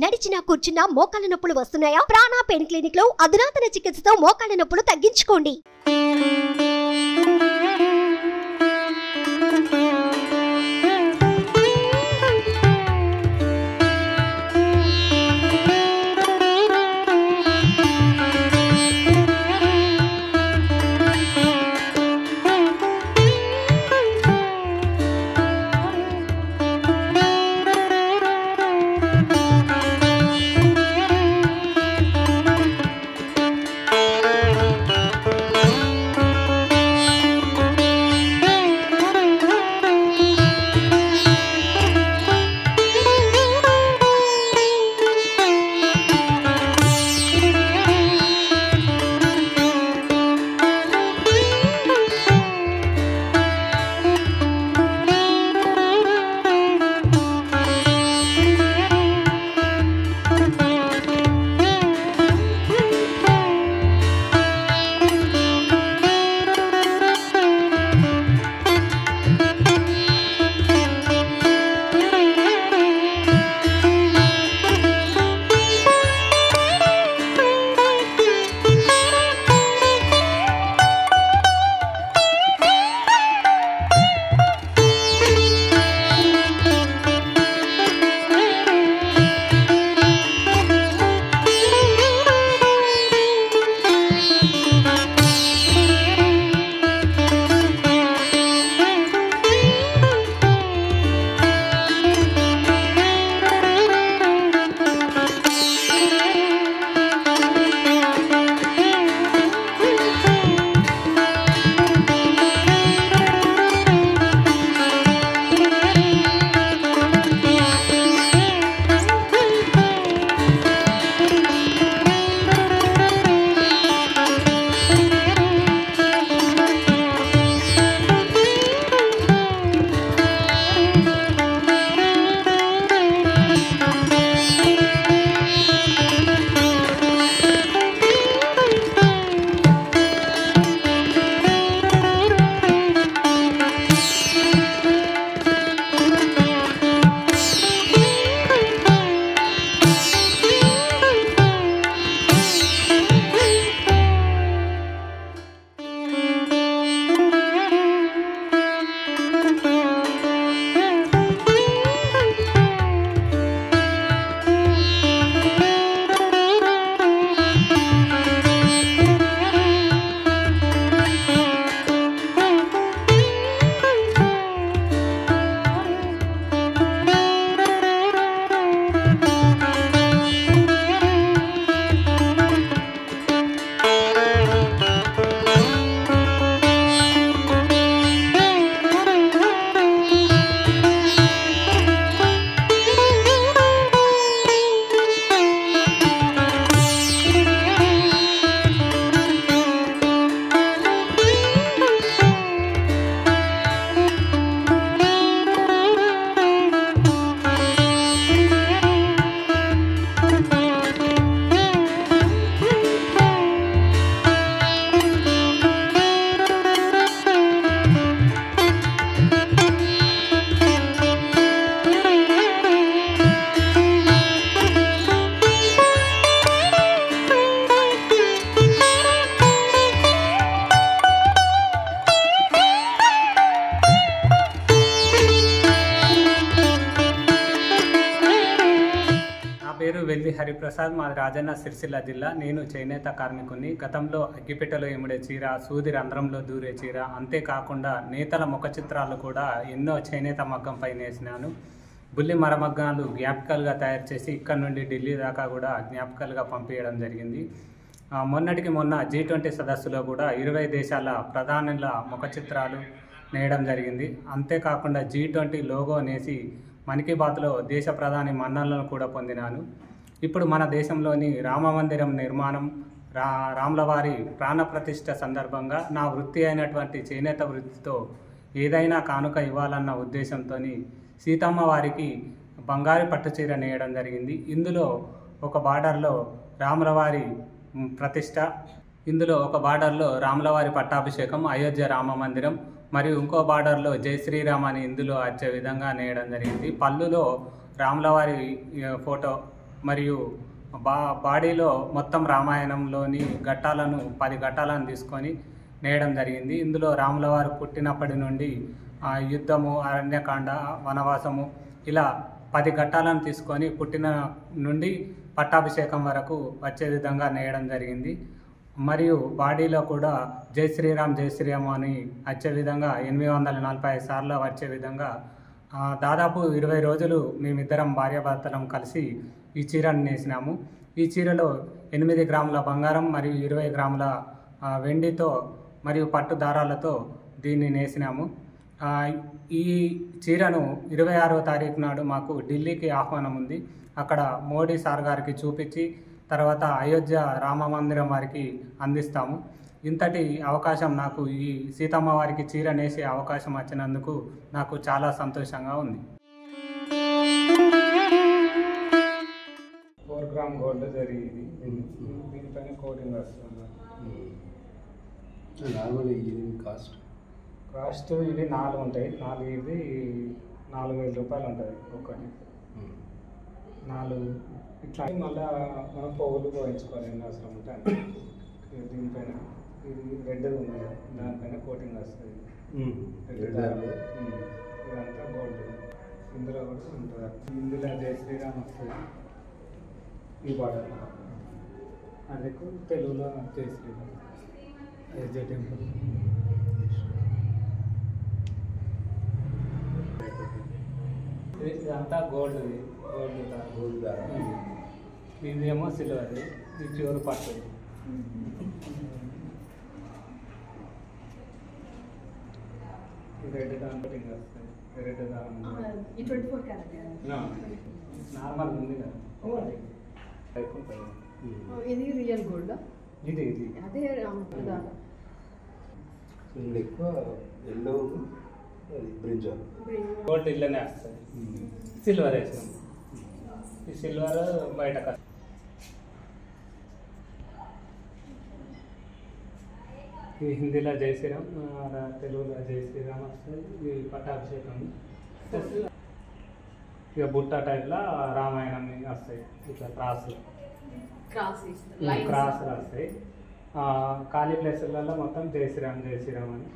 నడిచినా కూర్చున్నా మోకాళ్ళ నొప్పులు వస్తున్నాయా? ప్రాణ పెయిన్ క్లినిక్ లో అధునాతన చికిత్సతో మోకాళ్ళ నొప్పులు తగ్గించుకోండి. పేరు వెల్లి హరిప్రసాద్, మాది రాజన్న సిరిసిల్ల జిల్లా. నేను చేనేత కార్మికుని. గతంలో అగ్గిపెట్టెలో ఎముడే చీర, సూది రంధ్రంలో దూరే చీర, అంతేకాకుండా నేతల ముఖ చిత్రాలు కూడా ఎన్నో చేనేత మగ్గంపై నేసినాను. బుల్లి మరమగ్గాలు జ్ఞాపికలుగా తయారు చేసి ఇక్కడ నుండి ఢిల్లీ దాకా కూడా జ్ఞాపికలుగా పంపించడం జరిగింది. మొన్నటికి మొన్న G20 సదస్సులో కూడా 20 దేశాల ప్రధానుల ముఖ చిత్రాలు నేయడం జరిగింది. అంతేకాకుండా G20 లోగో నేసి మన్ కీ బాత్లో దేశ ప్రధాని మన్ననలను కూడా పొందినాను. ఇప్పుడు మన దేశంలోని రామ మందిరం నిర్మాణం, రాములవారి ప్రాణప్రతిష్ఠ సందర్భంగా నా వృత్తి అయినటువంటి చేనేత వృత్తితో ఏదైనా కానుక ఇవ్వాలన్న ఉద్దేశంతో సీతమ్మ వారికి బంగారు పట్టుచీర నేయడం జరిగింది. ఇందులో ఒక బార్డర్లో రాములవారి ప్రతిష్ఠ, ఇందులో ఒక బార్డర్లో రాములవారి పట్టాభిషేకం, అయోధ్య రామ మందిరం, మరియు ఇంకో బార్డర్లో జై శ్రీరామ్ అని ఇందులో వచ్చే విధంగా నేయడం జరిగింది. పళ్ళులో రాములవారి ఫోటో మరియు బాడీలో మొత్తం రామాయణంలోని ఘట్టాలను 10 ఘట్టాలను తీసుకొని నేయడం జరిగింది. ఇందులో రాముల వారు పుట్టినప్పటి నుండి యుద్ధము, అరణ్యకాండ, వనవాసము ఇలా 10 ఘట్టాలను తీసుకొని పుట్టిన నుండి పట్టాభిషేకం వరకు వచ్చే విధంగా నేయడం జరిగింది. మరియు బాడీలో కూడా జై శ్రీరామ్ జై శ్రీరామ్ అని వచ్చే విధంగా 845 సార్లు వచ్చే విధంగా దాదాపు 20 రోజులు మేమిద్దరం భార్యాభర్తలం కలిసి ఈ చీరను నేసినాము. ఈ చీరలో 8 గ్రాముల బంగారం మరియు 20 గ్రాముల వెండితో మరియు పట్టు దారాలతో దీన్ని నేసినాము. ఈ చీరను 26వ తారీఖు నాడు మాకు ఢిల్లీకి ఆహ్వానం ఉంది. అక్కడ మోడీ సార్ గారికి చూపించి తర్వాత అయోధ్య రామ మందిరం వారికి అందిస్తాము. ఇంతటి అవకాశం నాకు ఈ సీతమ్మ వారికి చీర నేసే అవకాశం వచ్చినందుకు నాకు చాలా సంతోషంగా ఉంది. 4 గ్రామ్ గోల్డ్ జరిగింది. దీనిపైన కోటింగ్ వస్తుంది. నార్మల్ కాస్ట్ ఇవి 4 ఉంటాయి. 4 ఇది 4000 రూపాయలు ఉంటుంది ఒక్కటి. 4 ఇట్లా మళ్ళీ మనం పోగులు పోయించుకోవాలి ఎన్ని అవసరం ఉంటే. దీనిపైన ఇది రెడ్ ఉంది, దానిపైన కోటింగ్ వస్తుంది. ఇదంతా గోల్డ్. ఇందులో కూడా ఉంటుంది. ఇందులో జై శ్రీరామ్ వస్తుంది. ఈ బార్డర్ అది తెలుగులో జై శ్రీరామ్ అయోధ్య టెంపుల్. ఇదంతా గోల్డ్. ఇదేమో సిల్వర్, ఇది ప్యూర్ పట్టు. రెడ్ దాని కటింగ్ వస్తుంది. రెడ్ దాని నార్మల్ ఉంది కదా. ఇది రియల్ గోల్డ్. ఇది అదే ఎక్కువ ఎల్లో బ్రింజాల్ గోల్డ్ ఇల్లనే వస్తుంది. సిల్వర్ వేసాం. ఈ సిల్వర్ బయట ఈ హిందీలో జై శ్రీరామ్, తెలుగులో జై శ్రీరామ్ వస్తుంది. ఇది పట్టాభిషేకం. ఇక బుట్ట టైప్లో రామాయణం వస్తాయి. ఇట్లా క్రాస్లు వస్తాయి. ఖాళీ ప్లేసులలో మొత్తం జై శ్రీరామ్ జై శ్రీరామ్ అని